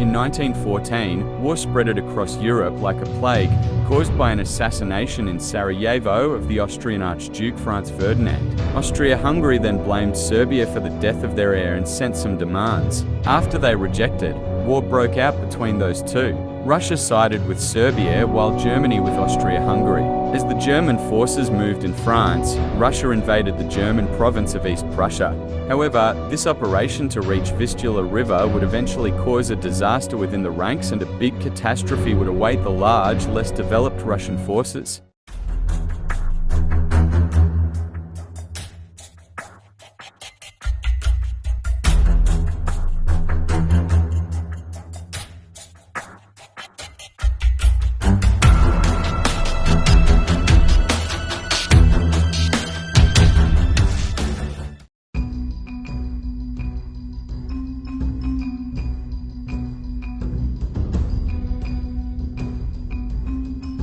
In 1914, war spread across Europe like a plague, caused by an assassination in Sarajevo of the Austrian Archduke Franz Ferdinand. Austria-Hungary then blamed Serbia for the death of their heir and sent some demands. After they rejected, war broke out between those two. Russia sided with Serbia while Germany with Austria-Hungary. As the German forces moved in France, Russia invaded the German province of East Prussia. However, this operation to reach Vistula River would eventually cause a disaster within the ranks, and a big catastrophe would await the large, less developed Russian forces.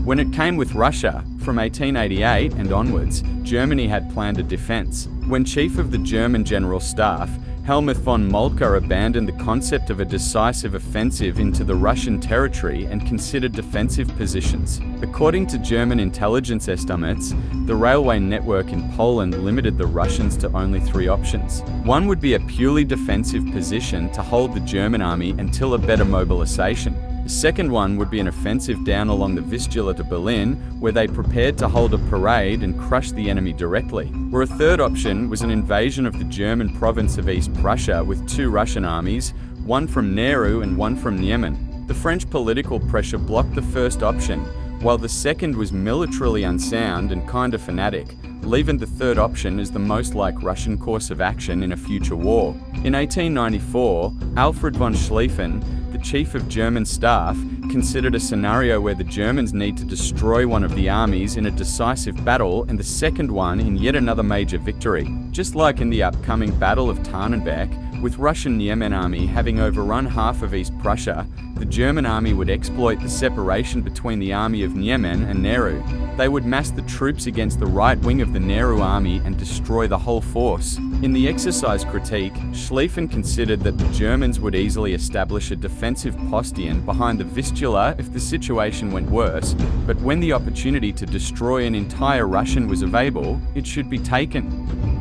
When it came with Russia, from 1888 and onwards, Germany had planned a defense. When chief of the German General Staff, Helmuth von Moltke, abandoned the concept of a decisive offensive into the Russian territory and considered defensive positions. According to German intelligence estimates, the railway network in Poland limited the Russians to only 3 options. One would be a purely defensive position to hold the German army until a better mobilization. The second one would be an offensive down along the Vistula to Berlin, where they prepared to hold a parade and crush the enemy directly. Or a third option was an invasion of the German province of East Prussia with 2 Russian armies, one from Nehru and one from Niemen. The French political pressure blocked the first option, while the second was militarily unsound and kinda fanatic, leaving the third option as the most like Russian course of action in a future war. In 1894, Alfred von Schlieffen, the chief of German staff, considered a scenario where the Germans need to destroy one of the armies in a decisive battle and the second one in yet another major victory. Just like in the upcoming Battle of Tannenberg, with Russian Niemen army having overrun half of East Prussia, the German army would exploit the separation between the army of Niemen and Nehru. They would mass the troops against the right wing of the Nehru army and destroy the whole force. In the exercise critique, Schlieffen considered that the Germans would easily establish a defensive postion behind the Vistula if the situation went worse, but when the opportunity to destroy an entire Russian was available, it should be taken.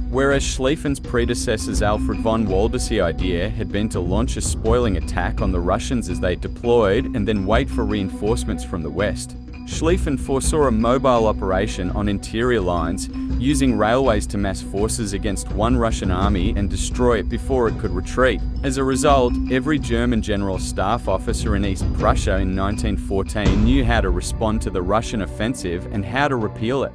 Whereas Schlieffen's predecessor's Alfred von Waldersee idea had been to launch a spoiling attack on the Russians as they deployed and then wait for reinforcements from the west, Schlieffen foresaw a mobile operation on interior lines, using railways to mass forces against one Russian army and destroy it before it could retreat. As a result, every German general staff officer in East Prussia in 1914 knew how to respond to the Russian offensive and how to repel it.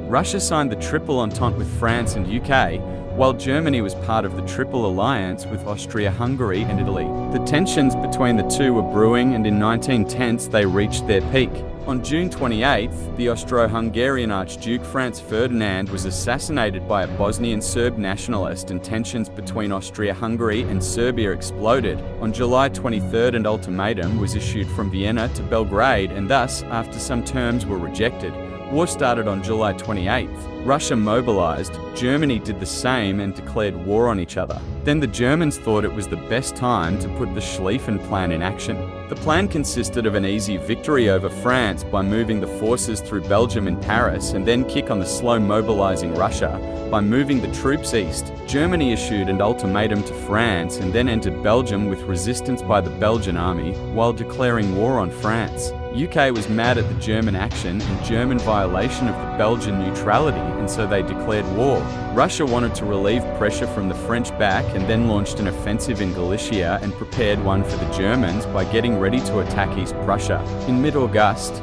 Russia signed the Triple Entente with France and UK, while Germany was part of the Triple Alliance with Austria-Hungary and Italy. The tensions between the two were brewing, and in 1910s they reached their peak. On June 28th, the Austro-Hungarian Archduke Franz Ferdinand was assassinated by a Bosnian Serb nationalist, and tensions between Austria-Hungary and Serbia exploded. On July 23rd, an ultimatum was issued from Vienna to Belgrade, and thus, after some terms were rejected, war started on July 28th. Russia mobilized, Germany did the same and declared war on each other. Then the Germans thought it was the best time to put the Schlieffen Plan in action. The plan consisted of an easy victory over France by moving the forces through Belgium and Paris, and then kick on the slow mobilizing Russia by moving the troops east. Germany issued an ultimatum to France and then entered Belgium with resistance by the Belgian army, while declaring war on France. UK was mad at the German action and German violation of the Belgian neutrality, and so they declared war. Russia wanted to relieve pressure from the French back and then launched an offensive in Galicia and prepared one for the Germans by getting ready to attack East Prussia. In mid-August,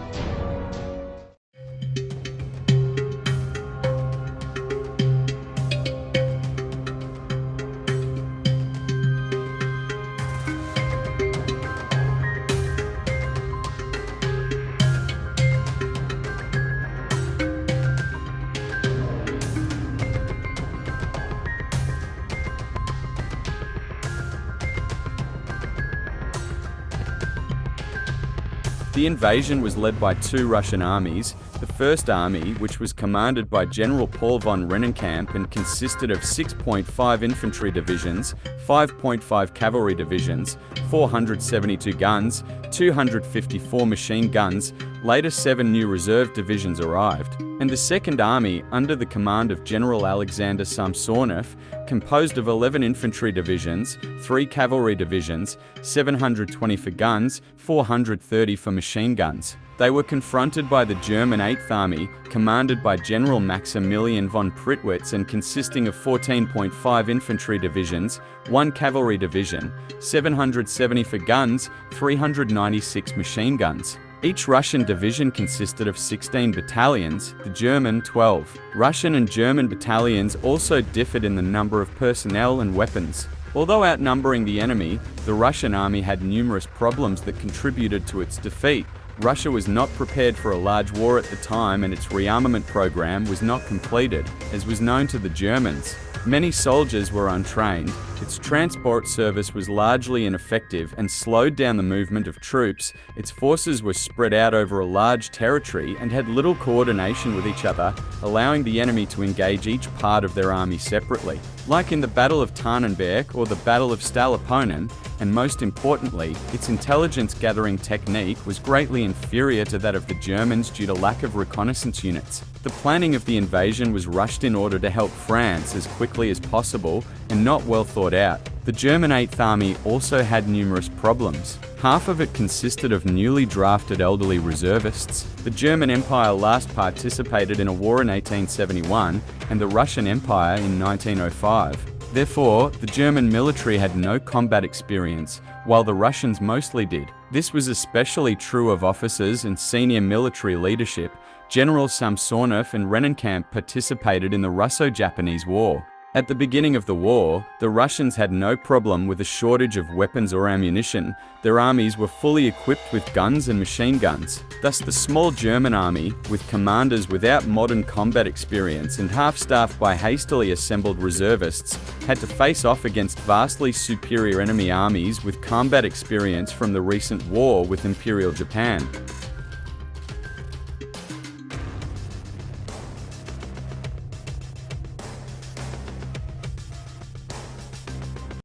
The invasion was led by two Russian armies. The First Army, which was commanded by General Paul von Rennenkamp and consisted of 6.5 infantry divisions, 5.5 cavalry divisions, 472 guns, 254 machine guns. Later 7 new reserve divisions arrived. And the Second Army, under the command of General Alexander Samsonov, composed of 11 infantry divisions, 3 cavalry divisions, 720 for guns, 430 for machine guns. They were confronted by the German 8th Army, commanded by General Maximilian von Prittwitz and consisting of 14.5 infantry divisions, 1 cavalry division, 770 for guns, 396 machine guns. Each Russian division consisted of 16 battalions, the German 12. Russian and German battalions also differed in the number of personnel and weapons. Although outnumbering the enemy, the Russian army had numerous problems that contributed to its defeat. Russia was not prepared for a large war at the time, and its rearmament program was not completed, as was known to the Germans. Many soldiers were untrained, its transport service was largely ineffective and slowed down the movement of troops, its forces were spread out over a large territory and had little coordination with each other, allowing the enemy to engage each part of their army separately. Like in the Battle of Tannenberg or the Battle of Stallupönen, and most importantly, its intelligence gathering technique was greatly inferior to that of the Germans due to lack of reconnaissance units. The planning of the invasion was rushed in order to help France as quickly as possible and not well thought out. The German 8th Army also had numerous problems. Half of it consisted of newly drafted elderly reservists. The German Empire last participated in a war in 1871 and the Russian Empire in 1905. Therefore, the German military had no combat experience, while the Russians mostly did. This was especially true of officers and senior military leadership. General Samsonov and Rennenkamp participated in the Russo-Japanese War. At the beginning of the war, the Russians had no problem with a shortage of weapons or ammunition. Their armies were fully equipped with guns and machine guns. Thus, the small German army, with commanders without modern combat experience and half-staffed by hastily assembled reservists, had to face off against vastly superior enemy armies with combat experience from the recent war with Imperial Japan.